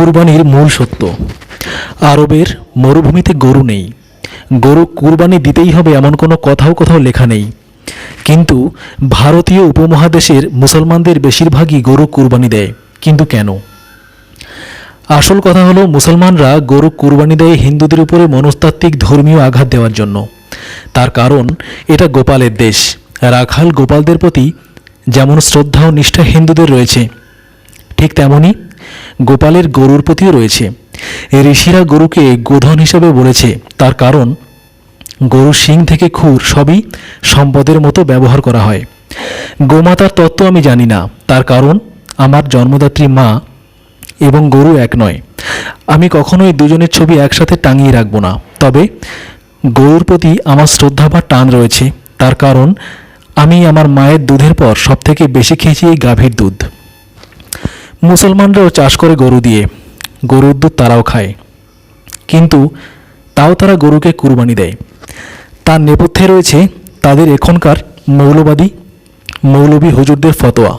কুরবানির মূল সত্য। আরবের মরুভূমিতে গরু নেই, গরু কুরবানি দিতেই হবে এমন কোনো কোথাও কোথাও লেখা নেই। কিন্তু ভারতীয় উপমহাদেশের মুসলমানদের বেশিরভাগই গরু কুরবানি দেয়। কিন্তু কেন? আসল কথা হলো, মুসলমানরা গরু কুরবানি দেয় হিন্দুদের উপরে মনস্তাত্ত্বিক ধর্মীয় আঘাত দেওয়ার জন্য। তার কারণ, এটা গোপালের দেশ। রাখাল গোপালদের প্রতি যেমন শ্রদ্ধা ও নিষ্ঠা হিন্দুদের রয়েছে, ঠিক তেমনই গোপালের গরুর প্রতিও রয়েছে। ঋষিরা গরুকে গোধন হিসেবে বলেছে, তার কারণ গরুর শিং থেকে খুর সবই সম্পদের মতো ব্যবহার করা হয়। গোমাতার তত্ত্ব আমি জানি না, তার কারণ আমার জন্মদাত্রী মা এবং গরু এক নয়। আমি কখনোই দুজনের ছবি একসাথে টাঙিয়ে রাখব না। তবে গরুর প্রতি আমার শ্রদ্ধা বা টান রয়েছে, তার কারণ আমি আমার মায়ের দুধের পর সবথেকে বেশি খেয়েছি এই গাভীর দুধ। মুসলমানরাও চাষ করে গরু দিয়ে, গরুর দুধ তারাও খায়, কিন্তু তাও তারা গরুকে কুরবানি দেয়। তার নেপথ্যে রয়েছে তাদের এখনকার মৌলবী হুজুরদের ফতোয়া।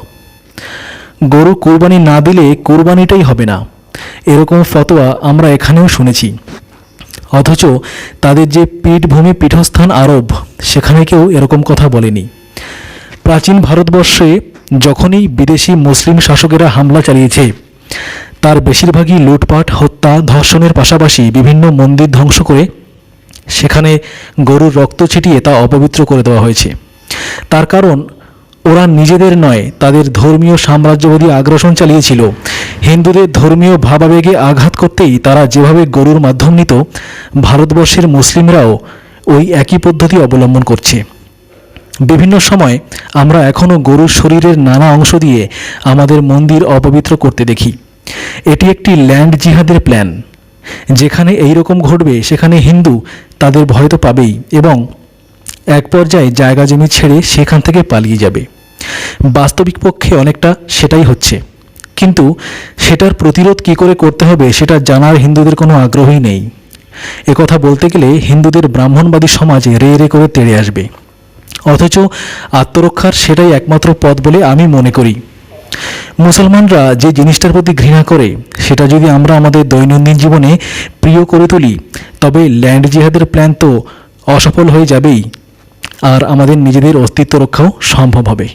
গরু কুরবানি না দিলে কুরবানিটাই হবে না, এরকম ফতোয়া আমরা এখানেও শুনেছি। অথচ তাদের যে পীঠস্থান আরব, সেখানে কেউ এরকম কথা বলেনি। প্রাচীন ভারতবর্ষে যখনই বিদেশি মুসলিম শাসকেরা হামলা চালিয়েছে, তার বেশিরভাগই লুটপাট, হত্যা, ধর্ষণের পাশাপাশি বিভিন্ন মন্দির ধ্বংস করে সেখানে গরুর রক্ত ছিটিয়ে তা অপবিত্র করে দেওয়া হয়েছে। তার কারণ, ওরা নিজেদের নয়, তাদের ধর্মীয় সাম্রাজ্যবাদী আগ্রাসন চালিয়েছিল। হিন্দুদের ধর্মীয় ভাবাবেগে আঘাত করতেই তারা যেভাবে গরুর মাধ্যম নিত, ভারতবর্ষের মুসলিমরাও ওই একই পদ্ধতি অবলম্বন করছে। বিভিন্ন সময় আমরা এখনও গরুর শরীরের নানা অংশ দিয়ে আমাদের মন্দির অপবিত্র করতে দেখি। এটি একটি ল্যান্ড জিহাদের প্ল্যান। যেখানে এই রকম ঘটবে, সেখানে হিন্দু তাদের ভয় তো পাবেই এবং এক পর্যায়ে জায়গা জমি ছেড়ে সেখান থেকে পালিয়ে যাবে। বাস্তবিক পক্ষে অনেকটা সেটাই হচ্ছে, কিন্তু সেটার প্রতিরোধ কী করে করতে হবে সেটা জানার হিন্দুদের কোনো আগ্রহই নেই। একথা বলতে গেলে হিন্দুদের ব্রাহ্মণবাদী সমাজ রে রে করে তেড়ে আসবে। অথচ আত্মরক্ষার সেটাই একমাত্র পথ বলে আমি মনে করি। মুসলমানরা যে জিনিসটার প্রতি ঘৃণা করে, সেটা যদি আমরা আমাদের দৈনন্দিন জীবনে প্রিয় করে তুলি, তবে ল্যান্ড জিহাদের প্ল্যান তো অসফল হয়ে যাবেই, আর আমাদের নিজেদের অস্তিত্ব রক্ষাও সম্ভব হবে।